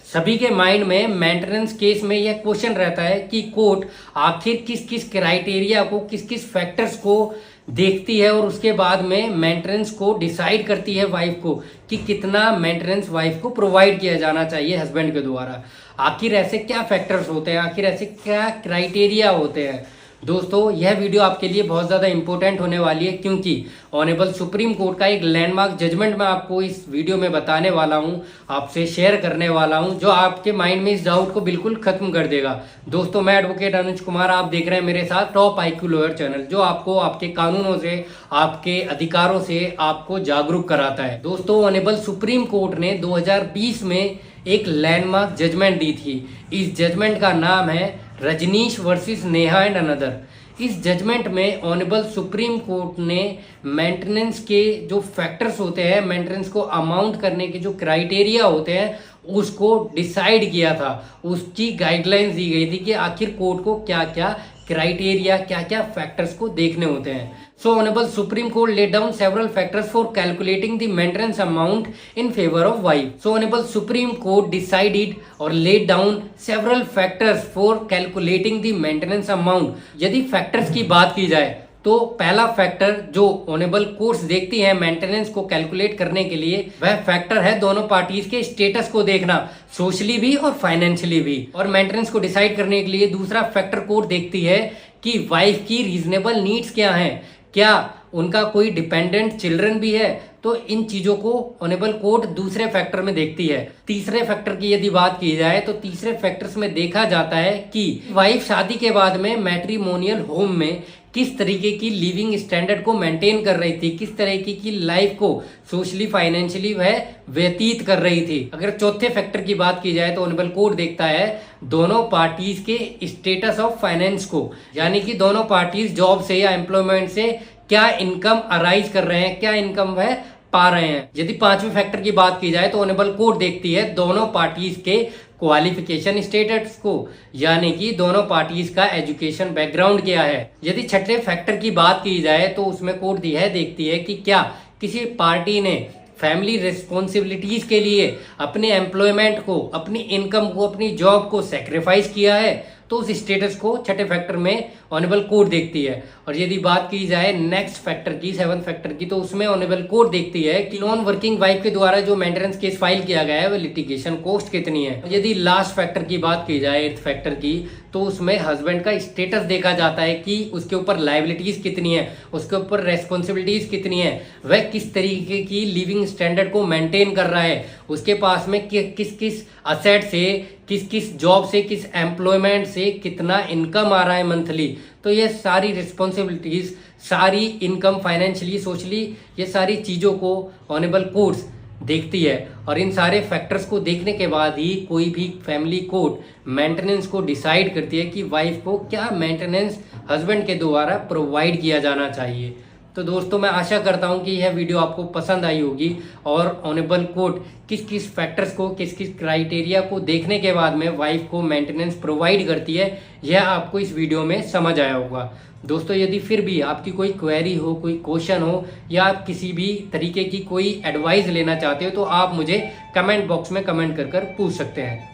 सभी के माइंड में मेंटेनेंस केस में यह क्वेश्चन रहता है कि कोर्ट आखिर किस किस क्राइटेरिया को, किस किस फैक्टर्स को देखती है और उसके बाद में मेंटेनेंस को डिसाइड करती है वाइफ को कि कितना मेंटेनेंस वाइफ को प्रोवाइड किया जाना चाहिए हस्बैंड के द्वारा। आखिर ऐसे क्या फैक्टर्स होते हैं, आखिर ऐसे क्या क्राइटेरिया होते हैं। दोस्तों, यह वीडियो आपके लिए बहुत ज़्यादा इंपॉर्टेंट होने वाली है, क्योंकि ऑनेबल सुप्रीम कोर्ट का एक लैंडमार्क जजमेंट मैं आपको इस वीडियो में बताने वाला हूं, आपसे शेयर करने वाला हूं, जो आपके माइंड में इस डाउट को बिल्कुल खत्म कर देगा। दोस्तों, मैं एडवोकेट अनुज कुमार, आप देख रहे हैं मेरे साथ टॉप IQ लॉयर चैनल, जो आपको आपके कानूनों से, आपके अधिकारों से आपको जागरूक कराता है। दोस्तों, ऑनेबल सुप्रीम कोर्ट ने 2020 में एक लैंडमार्क जजमेंट दी थी। इस जजमेंट का नाम है Rajneesh versus Neha and another. इस जजमेंट में ऑनेबल सुप्रीम कोर्ट ने मेंटेनेंस के जो फैक्टर्स होते हैं, मेंटेनेंस को अमाउंट करने के जो क्राइटेरिया होते हैं, उसको डिसाइड किया था। उसकी गाइडलाइंस दी गई थी कि आखिर कोर्ट को क्या क्या क्राइटेरिया, क्या क्या फैक्टर्स को देखने होते हैं। So Honorable Supreme Court laid down several factors for calculating the maintenance amount in favor of wife. So Honorable Supreme Court decided or laid down several factors for calculating the maintenance amount. यदि factors की बात की जाए तो पहला factor जो honourable courts देखती है मेंटेनेंस को कैलकुलेट करने के लिए, वह फैक्टर है दोनों पार्टीज के स्टेटस को देखना, सोशली भी और फाइनेंशियली भी। और मेंटेनेंस को डिसाइड करने के लिए दूसरा फैक्टर कोर्ट देखती है कि वाइफ की रीजनेबल नीड्स क्या हैं, क्या उनका कोई डिपेंडेंट चिल्ड्रन भी है। तो इन चीजों को ऑनेबल कोर्ट दूसरे फैक्टर में देखती है। तीसरे फैक्टर की यदि बात की जाए तो तीसरे फैक्टर्स में देखा जाता है कि वाइफ शादी के बाद में मैट्रिमोनियल होम में किस तरीके की लिविंग स्टैंडर्ड को मेंटेन कर रही थी, किस तरीके की लाइफ को सोशली फाइनेंशियली वह व्यतीत कर रही थी। अगर चौथे फैक्टर की बात की जाए तो ऑनेबल कोर्ट देखता है दोनों पार्टीज के स्टेटस ऑफ फाइनेंस को, यानी कि दोनों पार्टीज जॉब से या एम्प्लॉयमेंट से क्या इनकम अराइज कर रहे हैं, क्या इनकम वह पा रहे हैं। यदि पांचवें फैक्टर की बात की जाए तो ऑनेबल कोर्ट देखती है दोनों पार्टीज के क्वालिफिकेशन स्टेटस को, यानी कि दोनों पार्टीज का एजुकेशन बैकग्राउंड क्या है। यदि छठे फैक्टर की बात की जाए तो उसमें कोर्ट यह देखती है कि क्या किसी पार्टी ने फैमिली रिस्पॉन्सिबिलिटीज के लिए अपने एम्प्लॉयमेंट को, अपनी इनकम को, अपनी जॉब को सेक्रीफाइस किया है। तो उस स्टेटस को छठे फैक्टर में ऑनेबल कोर्ट देखती है। और यदि बात की जाए नेक्स्ट फैक्टर की, सेवन फैक्टर की, तो उसमें ऑनेबल कोर्ट देखती है कि नॉन वर्किंग वाइफ के द्वारा जो मेंटेनेंस केस फाइल किया गया है वह लिटिगेशन कॉस्ट कितनी है। यदि लास्ट फैक्टर की बात की जाए, एट्थ फैक्टर की, तो उसमें हस्बैंड का स्टेटस देखा जाता है कि उसके ऊपर लाइबिलिटीज कितनी है, उसके ऊपर रेस्पॉन्सिबिलिटीज कितनी है, वह किस तरीके की लिविंग स्टैंडर्ड को मेंटेन कर रहा है, उसके पास में किस किस असेट से, किस किस जॉब से, किस एम्प्लॉयमेंट से कितना इनकम आ रहा है मंथली। तो ये सारी रिस्पॉन्सिबिलिटीज, सारी इनकम, फाइनेंशियली, सोशली, ये सारी चीज़ों को ऑनेबल कोर्ट्स देखती है। और इन सारे फैक्टर्स को देखने के बाद ही कोई भी फैमिली कोर्ट मेंटेनेंस को डिसाइड करती है कि वाइफ को क्या मेंटेनेंस हस्बैंड के द्वारा प्रोवाइड किया जाना चाहिए। तो दोस्तों, मैं आशा करता हूं कि यह वीडियो आपको पसंद आई होगी और ऑनेबल कोर्ट किस किस फैक्टर्स को, किस किस क्राइटेरिया को देखने के बाद में वाइफ को मेंटेनेंस प्रोवाइड करती है, यह आपको इस वीडियो में समझ आया होगा। दोस्तों, यदि फिर भी आपकी कोई क्वेरी हो, कोई क्वेश्चन हो, या आप किसी भी तरीके की कोई एडवाइस लेना चाहते हो तो आप मुझे कमेंट बॉक्स में कमेंट कर पूछ सकते हैं।